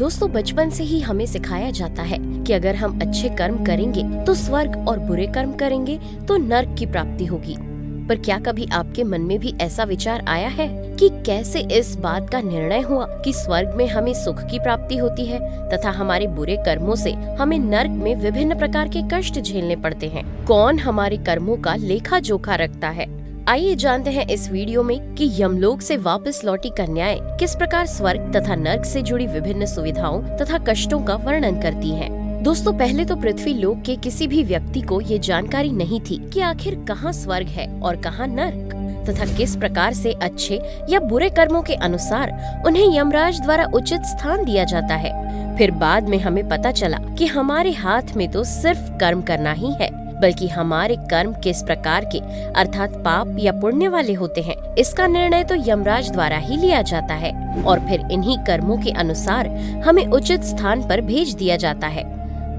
दोस्तों, बचपन से ही हमें सिखाया जाता है कि अगर हम अच्छे कर्म करेंगे तो स्वर्ग और बुरे कर्म करेंगे तो नर्क की प्राप्ति होगी। पर क्या कभी आपके मन में भी ऐसा विचार आया है कि कैसे इस बात का निर्णय हुआ कि स्वर्ग में हमें सुख की प्राप्ति होती है तथा हमारे बुरे कर्मों से हमें नर्क में विभिन्न प्रकार के कष्ट झेलने पड़ते हैं? कौन हमारे कर्मों का लेखा जोखा रखता है? आइए जानते हैं इस वीडियो में कि यमलोक से वापस लौटी कन्याएं किस प्रकार स्वर्ग तथा नर्क से जुड़ी विभिन्न सुविधाओं तथा कष्टों का वर्णन करती हैं। दोस्तों, पहले तो पृथ्वी लोक के किसी भी व्यक्ति को ये जानकारी नहीं थी कि आखिर कहाँ स्वर्ग है और कहाँ नर्क तथा किस प्रकार से अच्छे या बुरे कर्मों के अनुसार उन्हें यमराज द्वारा उचित स्थान दिया जाता है। फिर बाद में हमें पता चला कि हमारे हाथ में तो सिर्फ कर्म करना ही है, बल्कि हमारे कर्म किस प्रकार के अर्थात पाप या पुण्य वाले होते हैं, इसका निर्णय तो यमराज द्वारा ही लिया जाता है और फिर इन्हीं कर्मों के अनुसार हमें उचित स्थान पर भेज दिया जाता है।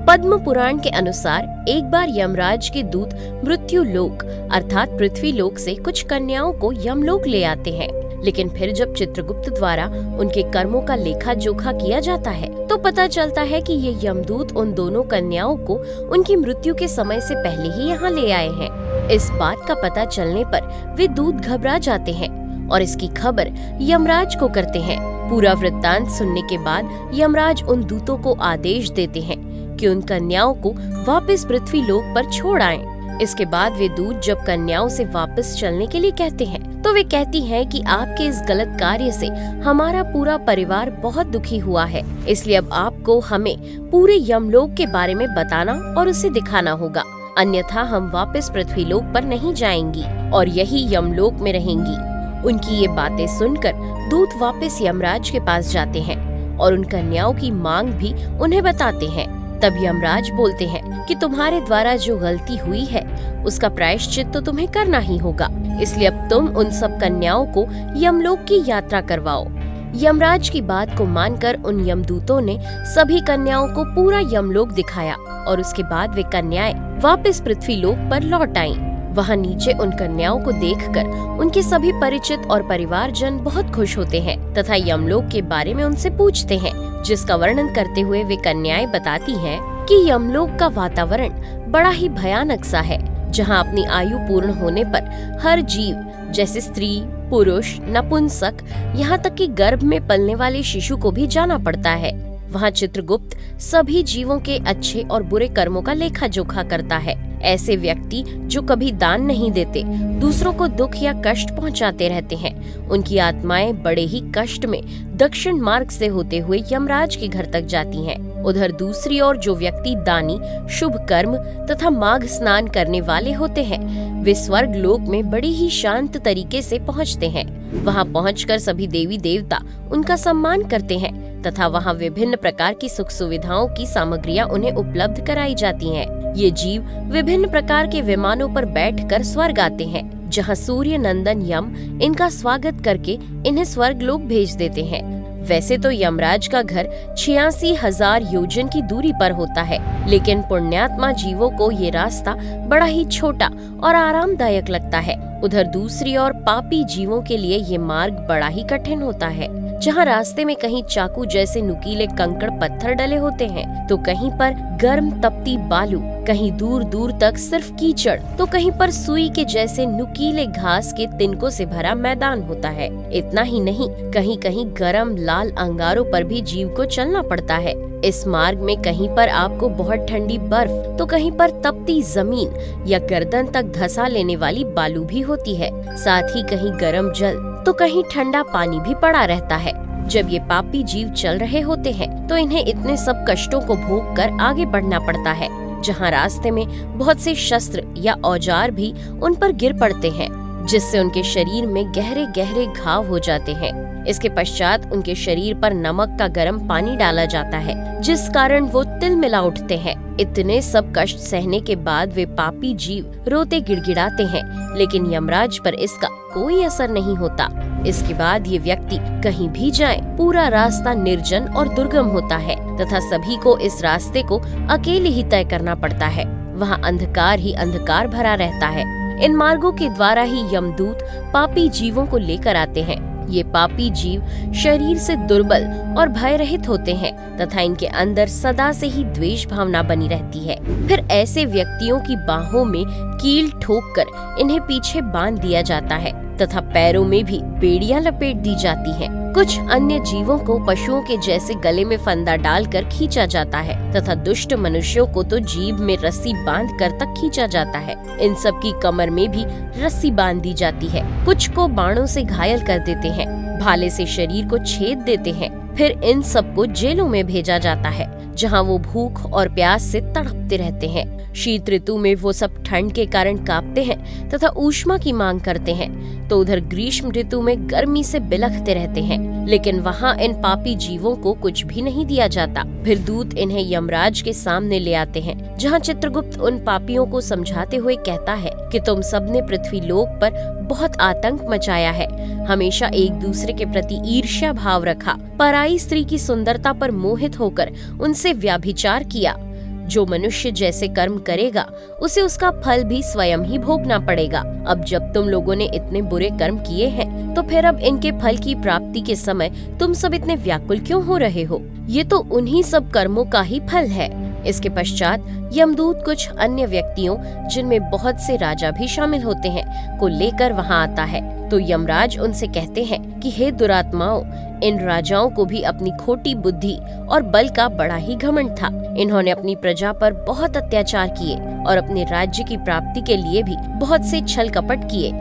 पद्म पुराण के अनुसार एक बार यमराज के दूत मृत्यु लोक अर्थात पृथ्वी लोक से कुछ कन्याओं को यमलोक ले आते हैं, लेकिन फिर जब चित्रगुप्त द्वारा उनके कर्मों का लेखा जोखा किया जाता है तो पता चलता है कि ये यमदूत उन दोनों कन्याओं को उनकी मृत्यु के समय से पहले ही यहाँ ले आए हैं। इस बात का पता चलने पर वे दूत घबरा जाते हैं और इसकी खबर यमराज को करते हैं। पूरा वृत्तांत सुनने के बाद यमराज उन दूतों को आदेश देते हैं कि उन कन्याओं को वापस पृथ्वी लोक पर छोड़ आएं। इसके बाद वे दूत जब कन्याओं से वापस चलने के लिए कहते हैं तो वे कहती हैं कि आपके इस गलत कार्य से हमारा पूरा परिवार बहुत दुखी हुआ है, इसलिए अब आपको हमें पूरे यमलोक के बारे में बताना और उसे दिखाना होगा, अन्यथा हम वापस पृथ्वी लोक पर नहीं जाएंगी और यही यमलोक में रहेंगी। उनकी ये बातें सुनकर दूत वापस यमराज के पास जाते हैं और उन कन्याओं की मांग भी उन्हें बताते हैं। तब यमराज बोलते हैं कि तुम्हारे द्वारा जो गलती हुई है उसका प्रायश्चित तो तुम्हें करना ही होगा, इसलिए अब तुम उन सब कन्याओं को यमलोक की यात्रा करवाओ। यमराज की बात को मानकर उन यमदूतों ने सभी कन्याओं को पूरा यमलोक दिखाया और उसके बाद वे कन्याएं वापस पृथ्वी लोक पर लौट आईं। वहाँ नीचे उन कन्याओं को देखकर उनके सभी परिचित और परिवारजन बहुत खुश होते हैं तथा यमलोक के बारे में उनसे पूछते हैं, जिसका वर्णन करते हुए वे कन्याएं बताती हैं कि यमलोक का वातावरण बड़ा ही भयानक सा है, जहाँ अपनी आयु पूर्ण होने पर हर जीव जैसे स्त्री, पुरुष, नपुंसक, यहाँ तक कि गर्भ में पलने वाले शिशु को भी जाना पड़ता है। वहाँ चित्रगुप्त सभी जीवों के अच्छे और बुरे कर्मों का लेखा जोखा करता है। ऐसे व्यक्ति जो कभी दान नहीं देते, दूसरों को दुख या कष्ट पहुंचाते रहते हैं, उनकी आत्माएं बड़े ही कष्ट में दक्षिण मार्ग से होते हुए यमराज के घर तक जाती हैं। उधर दूसरी ओर जो व्यक्ति दानी, शुभ कर्म तथा माघ स्नान करने वाले होते हैं, वे स्वर्ग लोक में बड़ी ही शांत तरीके से पहुंचते हैं। वहां पहुंचकर सभी देवी देवता उनका सम्मान करते हैं तथा वहां विभिन्न प्रकार की सुख सुविधाओं की सामग्रियां उन्हें उपलब्ध कराई जाती हैं। ये जीव विभिन्न प्रकार के विमानों पर बैठकर स्वर्ग आते हैं, जहां सूर्य नंदन यम इनका स्वागत करके इन्हें स्वर्ग लोक भेज देते हैं। वैसे तो यमराज का घर 86,000 योजन की दूरी पर होता है, लेकिन पुण्यात्मा जीवों को ये रास्ता बड़ा ही छोटा और आरामदायक लगता है। उधर दूसरी ओर पापी जीवों के लिए ये मार्ग बड़ा ही कठिन होता है, जहाँ रास्ते में कहीं चाकू जैसे नुकीले कंकड़ पत्थर डले होते हैं, तो कहीं पर गर्म तपती बालू, कहीं दूर दूर तक सिर्फ कीचड़, तो कहीं पर सुई के जैसे नुकीले घास के तिनकों से भरा मैदान होता है। इतना ही नहीं, कहीं कहीं गरम लाल अंगारों पर भी जीव को चलना पड़ता है। इस मार्ग में कहीं पर आपको बहुत ठंडी बर्फ, तो कहीं पर तपती जमीन या गर्दन तक धंसा लेने वाली बालू भी होती है। साथ ही कहीं गर्म जल, तो कहीं ठंडा पानी भी पड़ा रहता है। जब ये पापी जीव चल रहे होते हैं तो इन्हें इतने सब कष्टों को भोग कर आगे बढ़ना पड़ता है, जहाँ रास्ते में बहुत से शस्त्र या औजार भी उन पर गिर पड़ते हैं, जिससे उनके शरीर में गहरे गहरे घाव हो जाते हैं। इसके पश्चात उनके शरीर पर नमक का गर्म पानी डाला जाता है, जिस कारण वो तिलमिला उठते हैं। इतने सब कष्ट सहने के बाद वे पापी जीव रोते गिड़गिड़ाते हैं, लेकिन यमराज पर इसका कोई असर नहीं होता। इसके बाद ये व्यक्ति कहीं भी जाए, पूरा रास्ता निर्जन और दुर्गम होता है तथा सभी को इस रास्ते को अकेले ही तय करना पड़ता है। वहाँ अंधकार ही अंधकार भरा रहता है। इन मार्गों के द्वारा ही यमदूत पापी जीवों को लेकर आते हैं ये पापी जीव शरीर से दुर्बल और भय रहित होते हैं तथा इनके अंदर सदा से ही द्वेष भावना बनी रहती है। फिर ऐसे व्यक्तियों की बाहों में कील ठोक कर इन्हें पीछे बांध दिया जाता है तथा पैरों में भी बेड़ियां लपेट दी जाती हैं। कुछ अन्य जीवों को पशुओं के जैसे गले में फंदा डालकर खींचा जाता है तथा दुष्ट मनुष्यों को तो जीभ में रस्सी बांध कर तक खींचा जाता है। इन सब की कमर में भी रस्सी बांध दी जाती है। कुछ को बाणों से घायल कर देते हैं, भाले से शरीर को छेद देते हैं। फिर इन सबको जेलों में भेजा जाता है जहां वो भूख और प्यास से तड़पते रहते हैं। शीत ऋतु में वो सब ठंड के कारण कांपते हैं तथा ऊष्मा की मांग करते हैं, तो उधर ग्रीष्म ऋतु में गर्मी से बिलखते रहते हैं। लेकिन वहाँ इन पापी जीवों को कुछ भी नहीं दिया जाता। फिर दूत इन्हें यमराज के सामने ले आते हैं, जहाँ चित्रगुप्त उन पापियों को समझाते हुए कहता है कि तुम सबने पृथ्वी लोक पर बहुत आतंक मचाया है, हमेशा एक दूसरे के प्रति ईर्ष्या भाव रखा, पराई स्त्री की सुंदरता पर मोहित होकर उनसे व्याभिचार किया। जो मनुष्य जैसे कर्म करेगा उसे उसका फल भी स्वयं ही भोगना पड़ेगा। अब जब तुम लोगों ने इतने बुरे कर्म किए हैं, तो फिर अब इनके फल की प्राप्ति के समय तुम सब इतने व्याकुल क्यों हो रहे हो? ये तो उन्हीं सब कर्मों का ही फल है। इसके पश्चात यमदूत कुछ अन्य व्यक्तियों, जिनमें बहुत से राजा भी शामिल होते हैं, को लेकर वहाँ आता है। तो यमराज उनसे कहते हैं कि हे दुरात्माओं, इन राजाओं को भी अपनी खोटी बुद्धि और बल का बड़ा ही घमंड था। इन्होंने अपनी प्रजा पर बहुत अत्याचार किए और अपने राज्य की प्राप्ति के लिए भी बहुत से छल कपट किए।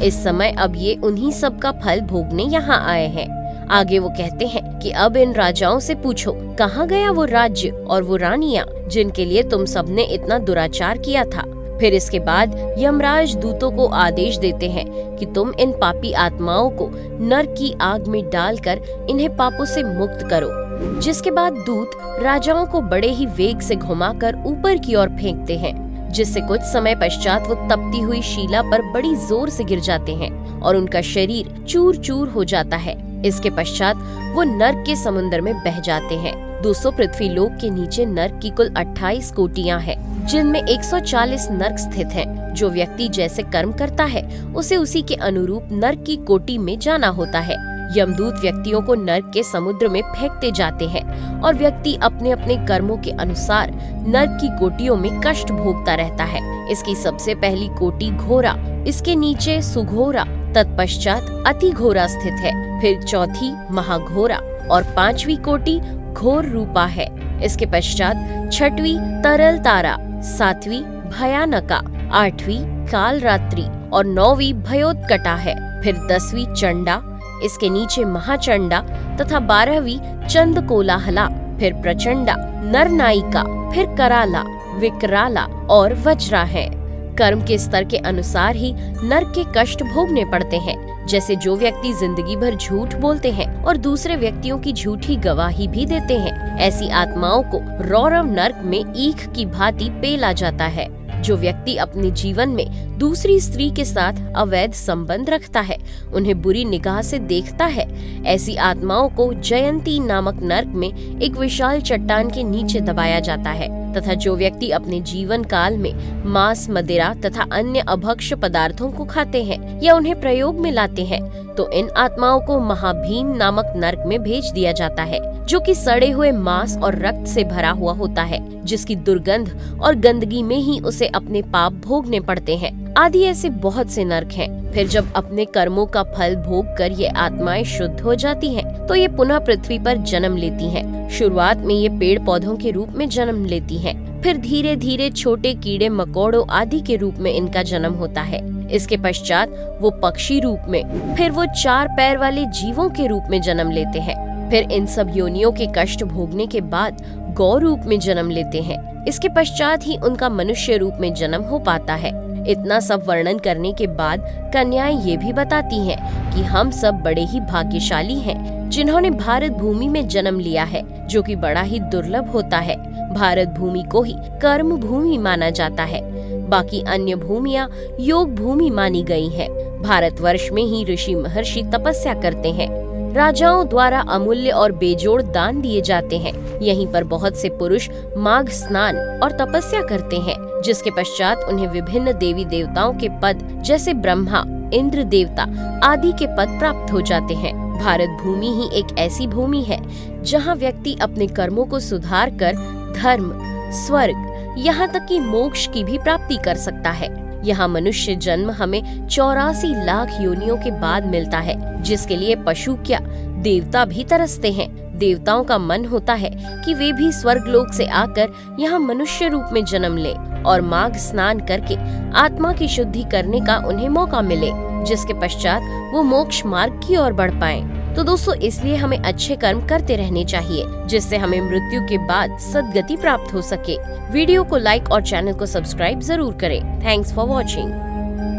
इस समय अब ये उन्हीं सब का फल भोगने यहाँ आए हैं। आगे वो कहते हैं कि अब इन राजाओं से पूछो, कहाँ गया वो राज्य और वो रानियां जिनके लिए तुम सबने इतना दुराचार किया था? फिर इसके बाद यमराज दूतों को आदेश देते हैं कि तुम इन पापी आत्माओं को नरक की आग में डालकर इन्हें पापों से मुक्त करो। जिसके बाद दूत राजाओं को बड़े ही वेग से घुमाकर ऊपर की ओर फेंकते हैं, जिससे कुछ समय पश्चात वो तपती हुई शिला पर बड़ी जोर से गिर जाते हैं और उनका शरीर चूर चूर हो जाता है। इसके पश्चात वो नर्क के समुद्र में बह जाते हैं। 200 पृथ्वी लोक के नीचे नर्क की कुल 28 कोटियां हैं, जिनमें 140 नर्क स्थित हैं। जो व्यक्ति जैसे कर्म करता है उसे उसी के अनुरूप नर्क की कोटि में जाना होता है। यमदूत व्यक्तियों को नर्क के समुद्र में फेंकते जाते हैं और व्यक्ति अपने अपने कर्मों के अनुसार नर्क की कोटियों में कष्ट भोगता रहता है। इसकी सबसे पहली कोटि घोरा, इसके नीचे सुघोरा, तत्पश्चात अति घोरा स्थित है। फिर चौथी महाघोरा और 5वीं कोटि घोर रूपा है। इसके पश्चात 6वीं तरल तारा, 7वीं भयानका, 8वीं काल रात्रि और 9वीं भयोत्कटा है। फिर 10वीं चंडा, इसके नीचे महाचंडा तथा 12वीं चंद कोलाहला, फिर प्रचंडा, नरनायिका, फिर कराला, विकराला और वज्रा है। कर्म के स्तर के अनुसार ही नरक के कष्ट भोगने पड़ते हैं। जैसे जो व्यक्ति जिंदगी भर झूठ बोलते हैं और दूसरे व्यक्तियों की झूठी गवाही भी देते हैं, ऐसी आत्माओं को रौरव नरक में ईख की भांति पेला जाता है। जो व्यक्ति अपने जीवन में दूसरी स्त्री के साथ अवैध संबंध रखता है, उन्हें बुरी निगाह से देखता है, ऐसी आत्माओं को जयंती नामक नरक में एक विशाल चट्टान के नीचे दबाया जाता है। तथा जो व्यक्ति अपने जीवन काल में मांस, मदिरा तथा अन्य अभक्ष्य पदार्थों को खाते हैं या उन्हें प्रयोग में लाते हैं, तो इन आत्माओं को महाभीम नामक नरक में भेज दिया जाता है, जो कि सड़े हुए मांस और रक्त से भरा हुआ होता है, जिसकी दुर्गंध और गंदगी में ही उसे अपने पाप भोगने पड़ते हैं। आदि ऐसे बहुत से नरक हैं। फिर जब अपने कर्मों का फल भोग कर ये आत्माएं शुद्ध हो जाती हैं, तो ये पुनः पृथ्वी पर जन्म लेती हैं। शुरुआत में ये पेड़ पौधों के रूप में जन्म लेती हैं, फिर धीरे धीरे छोटे कीड़े मकोड़ों आदि के रूप में इनका जन्म होता है। इसके पश्चात वो पक्षी रूप में, फिर वो 4 पैर वाले जीवों के रूप में जन्म लेते हैं। फिर इन सब योनियों के कष्ट भोगने के बाद गौ रूप में जन्म लेते हैं। इसके पश्चात ही उनका मनुष्य रूप में जन्म हो पाता है। इतना सब वर्णन करने के बाद कन्याएं ये भी बताती हैं कि हम सब बड़े ही भाग्यशाली हैं, जिन्होंने भारत भूमि में जन्म लिया है, जो कि बड़ा ही दुर्लभ होता है। भारत भूमि को ही कर्म भूमि माना जाता है, बाकी अन्य भूमियाँ योग भूमि मानी गई हैं। भारतवर्ष में ही ऋषि महर्षि तपस्या करते हैं। राजाओं द्वारा अमूल्य और बेजोड़ दान दिए जाते हैं। यहीं पर बहुत से पुरुष माघ स्नान और तपस्या करते हैं, जिसके पश्चात उन्हें विभिन्न देवी देवताओं के पद जैसे ब्रह्मा, इंद्र देवता आदि के पद प्राप्त हो जाते हैं। भारत भूमि ही एक ऐसी भूमि है जहाँ व्यक्ति अपने कर्मों को सुधार कर धर्म, स्वर्ग, यहाँ तक कि मोक्ष की भी प्राप्ति कर सकता है। यहाँ मनुष्य जन्म हमें 84 लाख योनियों के बाद मिलता है, जिसके लिए पशु क्या देवता भी तरसते हैं। देवताओं का मन होता है कि वे भी स्वर्ग लोक से आकर यहाँ मनुष्य रूप में जन्म ले और माघ स्नान करके आत्मा की शुद्धि करने का उन्हें मौका मिले, जिसके पश्चात वो मोक्ष मार्ग की ओर बढ़ पाएं। तो दोस्तों, इसलिए हमें अच्छे कर्म करते रहने चाहिए, जिससे हमें मृत्यु के बाद सद्गति प्राप्त हो सके। वीडियो को लाइक और चैनल को सब्सक्राइब जरूर करें। Thanks for watching.